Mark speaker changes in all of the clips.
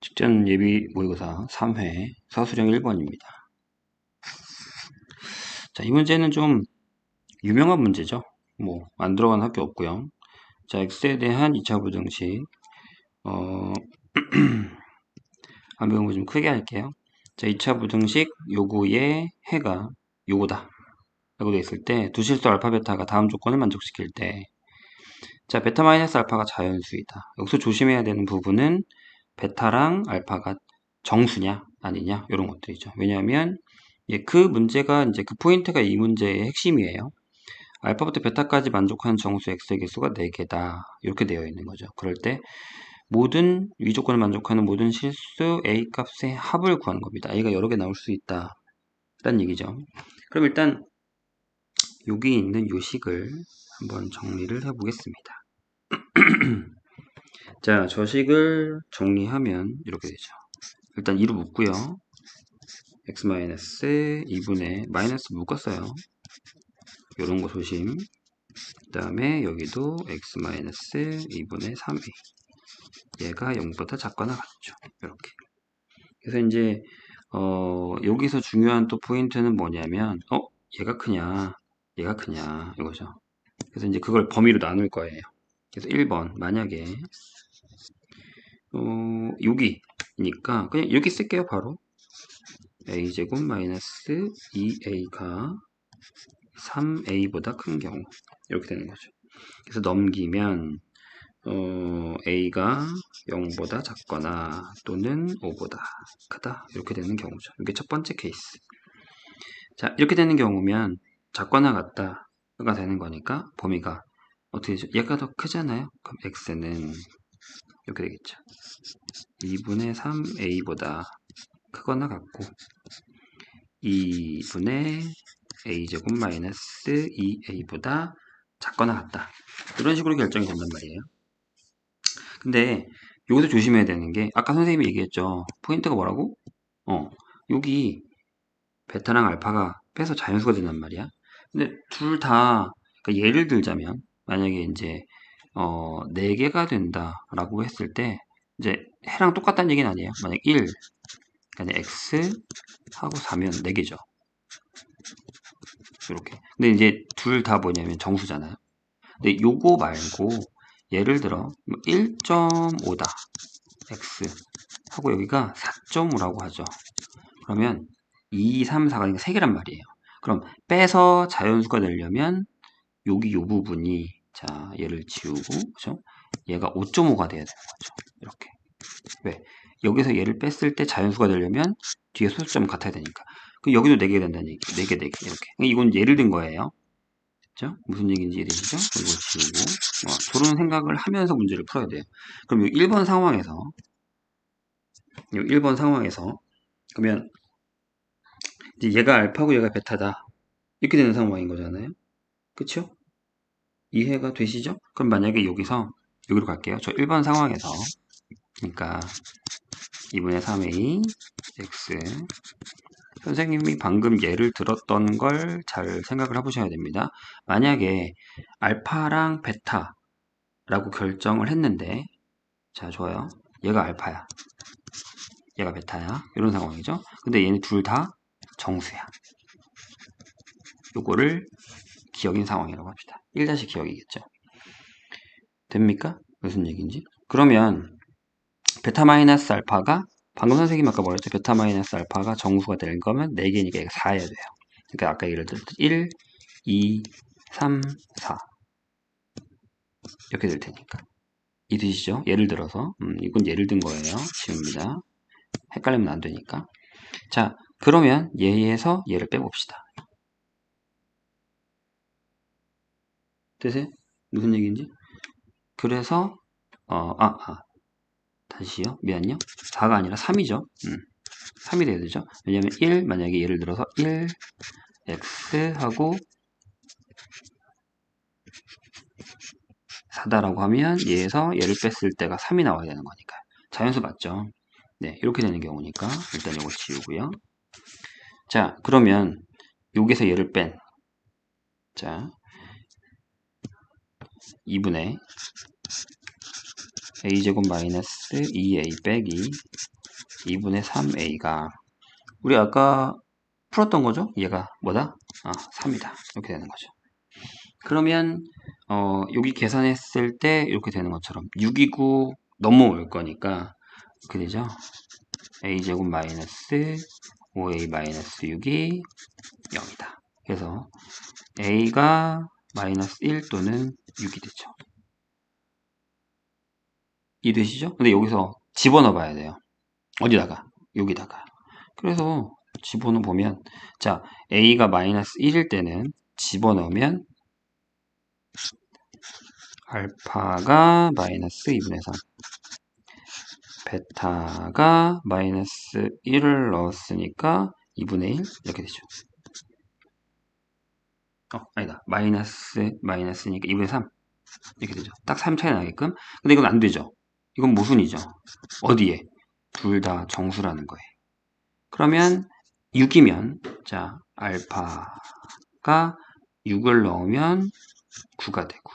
Speaker 1: 직전 예비 모의고사 3회 서술형 1번입니다. 자, 이 문제는 좀 유명한 문제죠. 뭐 안 들어간 학교 없고요. 자, x에 대한 2차 부등식 안 배운 거 좀 크게 할게요. 자, 2차 부등식 요구의 해가 요거다 라고 되어 있을 때 두 실수 알파 베타가 다음 조건을 만족시킬 때, 자, 베타 마이너스 알파가 자연수이다. 여기서 조심해야 되는 부분은 베타랑 알파가 정수냐 아니냐 이런 것들이죠. 왜냐하면 그 문제가 이제 그 포인트가 이 문제의 핵심이에요. 알파부터 베타까지 만족하는 정수 x의 개수가 4개다 이렇게 되어 있는 거죠. 그럴 때 모든 위조건을 만족하는 모든 실수 a 값의 합을 구하는 겁니다. a가 여러 개 나올 수 있다 라는 얘기죠. 그럼 일단 여기 있는 요식을 한번 정리를 해 보겠습니다. 자, 저식을 정리하면 이렇게 되죠. 일단 2로 묶고요. x-2분의 마이너스 묶었어요. 요런 거 조심. 그 다음에 여기도 x-2분의 3a. 얘가 0보다 작거나 같죠. 이렇게. 그래서 이제 여기서 중요한 또 포인트는 뭐냐면 얘가 크냐 얘가 크냐 이거죠. 그래서 이제 그걸 범위로 나눌 거예요. 그래서 1번 만약에 여기니까 그냥 여기 쓸게요. 바로 a제곱 마이너스 2a가 3a보다 큰 경우 이렇게 되는 거죠. 그래서 넘기면 a가 0보다 작거나 또는 5보다 크다 이렇게 되는 경우죠. 이게 첫 번째 케이스. 자, 이렇게 되는 경우면 작거나 같다가 되는 거니까 범위가 어떻게 되죠? 얘가 더 크잖아요. 그럼 x는 이렇게 되겠죠. 2분의 3a보다 크거나 같고 2분의 a제곱 마이너스 2a보다 작거나 같다. 이런 식으로 결정이 된단 말이에요. 근데 여기서 조심해야 되는 게 아까 선생님이 얘기했죠. 포인트가 뭐라고? 여기 베타랑 알파가 빼서 자연수가 된단 말이야. 근데 둘 다, 그러니까 예를 들자면 만약에 이제 4개가 된다라고 했을 때 이제 해랑 똑같다는 얘기는 아니에요. 만약 1, 그러니까 x 하고 4면 4개죠. 이렇게. 근데 이제 둘 다 뭐냐면 정수잖아요. 근데 요거 말고 예를 들어 1.5다 x 하고 여기가 4.5라고 하죠. 그러면 2, 3, 4가 3개란 말이에요. 그럼 빼서 자연수가 되려면 여기 요 부분이 자 얘를 지우고 그죠? 얘가 5.5가 돼야 되는 거죠. 이렇게. 왜? 여기서 얘를 뺐을 때 자연수가 되려면 뒤에 소수점은 같아야 되니까. 그 여기도 4개 된다는 얘기. 4개, 4개 이렇게. 이건 예를 든 거예요. 그죠? 무슨 얘기인지 이해되시죠? 이거 지우고 저런 생각을 하면서 문제를 풀어야 돼요. 그럼 이 1번 상황에서 그러면 이제 얘가 알파고 얘가 베타다 이렇게 되는 상황인 거잖아요. 그쵸? 이해가 되시죠? 그럼 만약에 여기서 여기로 갈게요. 저 1번 상황에서 그러니까 2분의 3a x 선생님이 방금 예를 들었던 걸 잘 생각을 해보셔야 됩니다. 만약에 알파랑 베타라고 결정을 했는데 자 좋아요. 얘가 알파야. 얘가 베타야. 이런 상황이죠. 근데 얘는 둘 다 정수야. 요거를 기억인 상황이라고 합시다. 1다시 기억이겠죠. 됩니까? 무슨 얘기인지? 그러면 베타 마이너스 알파가 방금 선생님 아까 뭐랬죠? 베타 마이너스 알파가 정수가 될 거면 4개니까 얘가 4여야 돼요. 그러니까 아까 예를 들었듯 1, 2, 3, 4 이렇게 될 테니까 이해되시죠? 예를 들어서 이건 예를 든 거예요. 지웁니다. 헷갈리면 안 되니까. 자, 그러면 얘에서 얘를 빼봅시다. 되세요? 무슨 얘기인지? 그래서 다시요. 미안요. 4가 아니라 3이죠. 3이 돼야 되죠. 왜냐면 1 만약에 예를 들어서 1 x 하고 4다라고 하면 얘에서 얘를 뺐을 때가 3이 나와야 되는 거니까 자연수 맞죠. 네, 이렇게 되는 경우니까 일단 이거 지우고요. 자, 그러면 여기서 얘를 뺀 자 2분의 a제곱 마이너스 2a 빼기 2분의 3a가 우리 아까 풀었던 거죠? 얘가 뭐다? 3이다. 이렇게 되는 거죠. 그러면 여기 계산했을 때 이렇게 되는 것처럼 6이고 넘어올 거니까 이렇게 되죠? a제곱 마이너스 5a 마이너스 6이 0이다. 그래서 a가 마이너스 1 또는 6이 되죠. 이해되시죠? 근데 여기서 집어넣어 봐야 돼요. 어디다가? 여기다가. 그래서 집어넣어 보면 자 a가 마이너스 1일 때는 집어넣으면 알파가 마이너스 2분의 3 베타가 마이너스 1을 넣었으니까 2분의 1 이렇게 되죠. 아니다. 마이너스니까 2분의 3 이렇게 되죠. 딱 3 차이 나게끔. 근데 이건 안 되죠. 이건 모순이죠. 어디에? 둘 다 정수라는 거예요. 그러면 6이면 자 알파가 6을 넣으면 9가 되고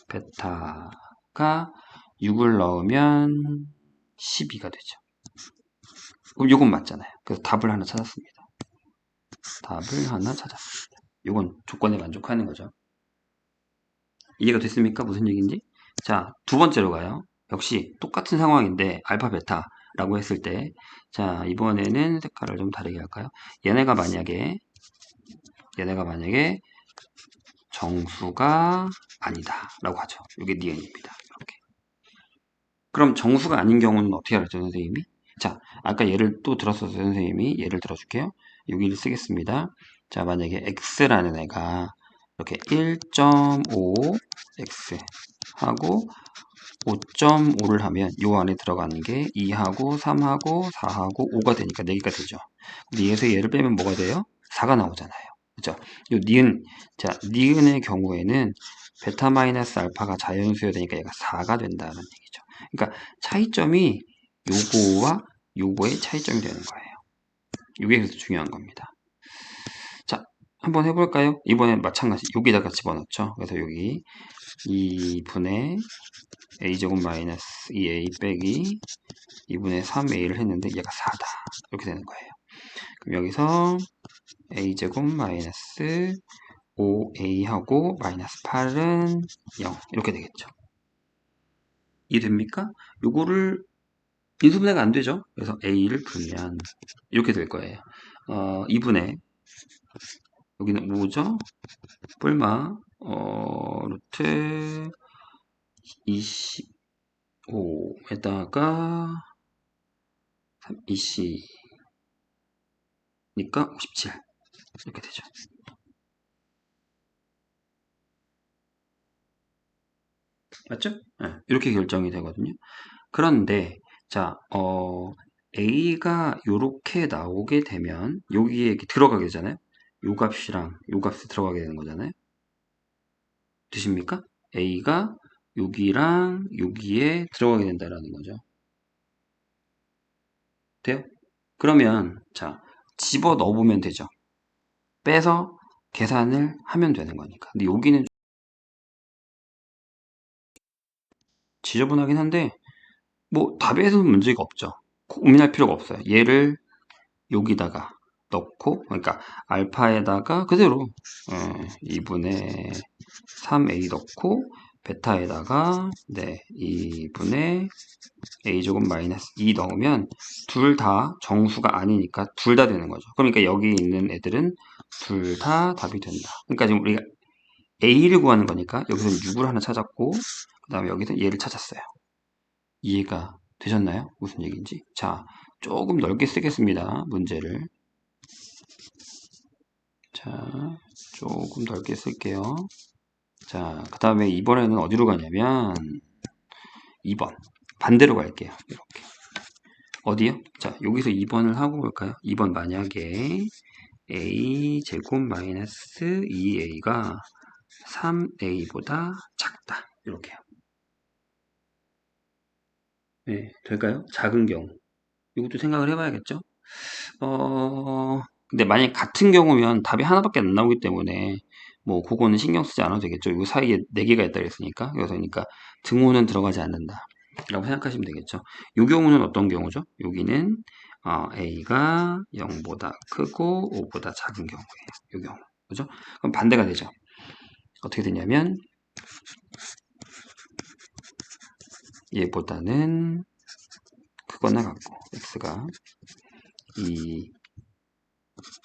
Speaker 1: 베타가 6을 넣으면 12가 되죠. 그럼 이건 맞잖아요. 그래서 답을 하나 찾았습니다. 이건 조건에 만족하는 거죠. 이해가 됐습니까? 무슨 얘기인지? 자, 두 번째로 가요. 역시 똑같은 상황인데 알파 베타라고 했을 때 자, 이번에는 색깔을 좀 다르게 할까요? 얘네가 만약에 정수가 아니다 라고 하죠. 이게 니은입니다. 이렇게. 그럼 정수가 아닌 경우는 어떻게 알았죠, 선생님이? 자, 아까 예를 또 들었어서 선생님이 예를 들어줄게요. 여기를 쓰겠습니다. 자, 만약에 x라는 애가 이렇게 1.5x 하고 5.5를 하면 요 안에 들어가는 게 2하고 3하고 4하고 5가 되니까 4개가 되죠. 근데 얘에서 얘를 빼면 뭐가 돼요? 4가 나오잖아요. 그죠? 요 니은, 자, 니은의 경우에는 베타 마이너스 알파가 자연수여야 되니까 얘가 4가 된다는 얘기죠. 그러니까 차이점이 요거와 요거의 차이점이 되는 거예요. 이게 그래서 중요한 겁니다. 자, 한번 해볼까요? 이번엔 마찬가지 여기다가 집어넣죠. 그래서 여기 2분의 a제곱 마이너스 2a 빼기 2분의 3a를 했는데 얘가 4다. 이렇게 되는 거예요. 그럼 여기서 a제곱 마이너스 5a하고 마이너스 8은 0 이렇게 되겠죠. 이해됩니까? 요거를 인수분해가 안 되죠. 그래서 a를 풀면 이렇게 될 거예요. 2분의 여기는 5죠. 뿔마 루트 25에다가 20니까 57 이렇게 되죠. 맞죠? 네, 이렇게 결정이 되거든요. 그런데 자 A가 이렇게 나오게 되면 여기에 이렇게 들어가게 되잖아요. 요 값이랑 요 값이 들어가게 되는 거잖아요. 되십니까? A가 여기랑 여기에 들어가게 된다라는 거죠. 돼요? 그러면 자 집어 넣어보면 되죠. 빼서 계산을 하면 되는 거니까. 근데 여기는 지저분하긴 한데 뭐 답에서는 문제가 없죠. 고민할 필요가 없어요. 얘를 여기다가 넣고 그러니까 알파에다가 그대로 2분의 3a 넣고 베타에다가 2분의 a제곱 마이너스 2 넣으면 둘 다 정수가 아니니까 둘 다 되는 거죠. 그러니까 여기 있는 애들은 둘 다 답이 된다. 그러니까 지금 우리가 a를 구하는 거니까 여기서 6을 하나 찾았고 그 다음에 여기서 얘를 찾았어요. 이해가 되셨나요? 무슨 얘기인지. 자, 조금 넓게 쓰겠습니다. 문제를. 자, 조금 넓게 쓸게요. 자, 그 다음에 이번에는 어디로 가냐면 2번. 반대로 갈게요. 이렇게. 어디요? 자, 여기서 2번을 하고 볼까요? 2번 만약에 a 제곱 마이너스 2a가 3a보다 작다. 이렇게요. 네, 될까요? 작은 경우. 이것도 생각을 해봐야겠죠? 근데 만약 같은 경우면 답이 하나밖에 안 나오기 때문에 뭐 그거는 신경 쓰지 않아도 되겠죠. 이 사이에 4개가 있다 그랬으니까. 그러니까 등호는 들어가지 않는다 라고 생각하시면 되겠죠. 이 경우는 어떤 경우죠? 여기는 a가 0보다 크고 5보다 작은 경우예요. 이 경우. 그죠? 그럼 반대가 되죠. 어떻게 되냐면 얘보다는 크거나 같고 x가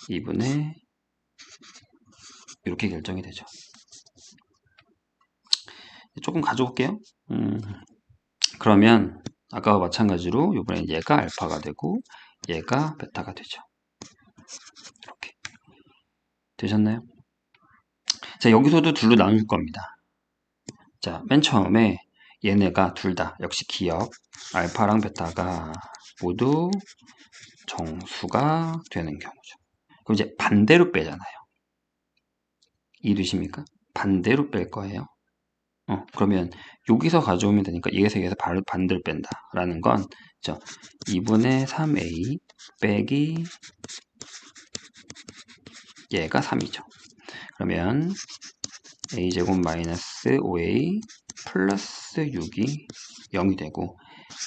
Speaker 1: 2분의 이렇게 결정이 되죠. 조금 가져올게요. 그러면 아까와 마찬가지로 이번엔 얘가 알파가 되고 얘가 베타가 되죠. 이렇게 되셨나요? 자, 여기서도 둘로 나눌 겁니다. 자, 맨 처음에 얘네가 둘 다 역시 기억 알파랑 베타가 모두 정수가 되는 경우죠. 그럼 이제 반대로 빼잖아요. 이해되십니까? 반대로 뺄 거예요. 그러면 여기서 가져오면 되니까 얘에서 반대로 뺀다 라는 건 2분의 3a 빼기 얘가 3이죠. 그러면 a제곱 마이너스 5a 플러스 6이 0이 되고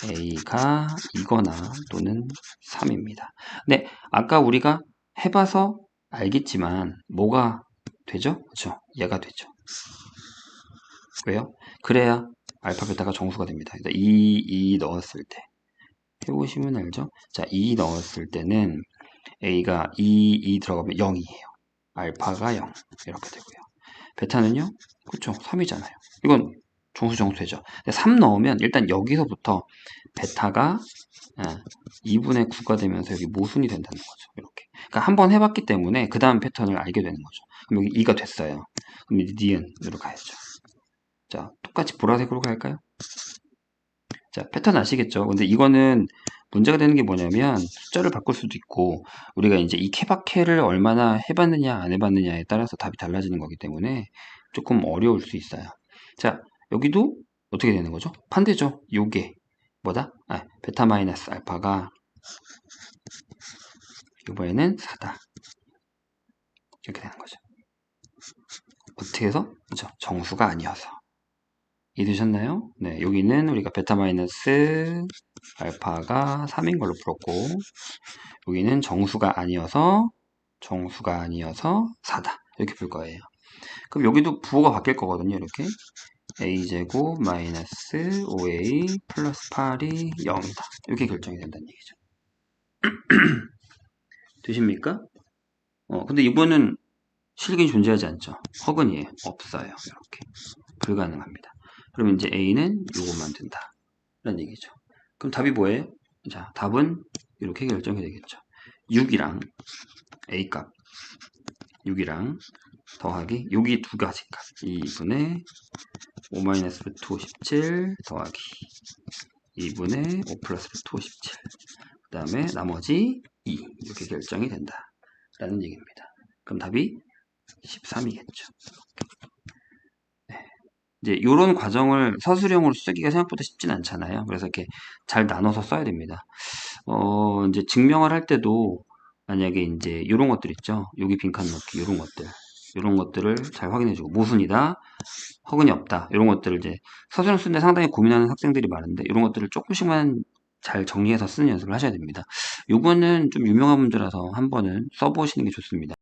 Speaker 1: a가 2거나 또는 3입니다. 근데 아까 우리가 해봐서 알겠지만 뭐가 되죠? 그렇죠? 얘가 되죠. 왜요? 그래야 알파 베타가 정수가 됩니다. 2 넣었을 때 해보시면 알죠? 자, 2 넣었을 때는 a가 2 들어가면 0이에요. 알파가 0 이렇게 되고요. 베타는요? 그쵸, 3이잖아요. 이건 정수 되죠. 3 넣으면 일단 여기서부터 베타가 2분의 9가 되면서 여기 모순이 된다는 거죠. 이렇게. 그러니까 한번 해봤기 때문에 그 다음 패턴을 알게 되는 거죠. 그럼 여기 2가 됐어요. 그럼 이제 니은으로 가야죠. 자, 똑같이 보라색으로 갈까요? 자, 패턴 아시겠죠? 근데 이거는 문제가 되는 게 뭐냐면 숫자를 바꿀 수도 있고 우리가 이제 이 케바케를 얼마나 해봤느냐 안 해봤느냐에 따라서 답이 달라지는 거기 때문에 조금 어려울 수 있어요. 자, 여기도 어떻게 되는 거죠? 반대죠. 요게 뭐다? 베타 마이너스 알파가 이번에는 4다. 이렇게 되는 거죠. 어떻게 해서? 그렇죠. 정수가 아니어서. 이해되셨나요? 네, 여기는 우리가 베타 마이너스 알파가 3인 걸로 풀었고 여기는 정수가 아니어서 4다. 이렇게 풀 거예요. 그럼 여기도 부호가 바뀔 거거든요. 이렇게 a제곱 마이너스 5a 플러스 8이 0이다. 이렇게 결정이 된다는 얘기죠. 되십니까? 근데 이거는 실근이 존재하지 않죠. 허근이에요. 없어요. 이렇게 불가능합니다. 그러면 이제 a는 요것만 된다. 라는 얘기죠. 그럼 답이 뭐예요? 자, 답은 이렇게 결정이 되겠죠. 6이랑 a값 6이랑 더하기 여기 두 가지 값 2분의 5-루트 57 더하기 2분의 5 플러스 루트 57 그 다음에 나머지 2 이렇게 결정이 된다 라는 얘기입니다. 그럼 답이 13이겠죠. 네. 이제 이런 과정을 서술형으로 쓰기가 생각보다 쉽진 않잖아요. 그래서 이렇게 잘 나눠서 써야 됩니다. 이제 증명을 할 때도 만약에 이제 이런 것들 있죠. 여기 빈칸 넣기 이런 것들을 잘 확인해주고 모순이다, 허근이 없다 이런 것들을 이제 서술형 쓰는데 상당히 고민하는 학생들이 많은데 이런 것들을 조금씩만 잘 정리해서 쓰는 연습을 하셔야 됩니다. 요거는 좀 유명한 문제라서 한번은 써보시는 게 좋습니다.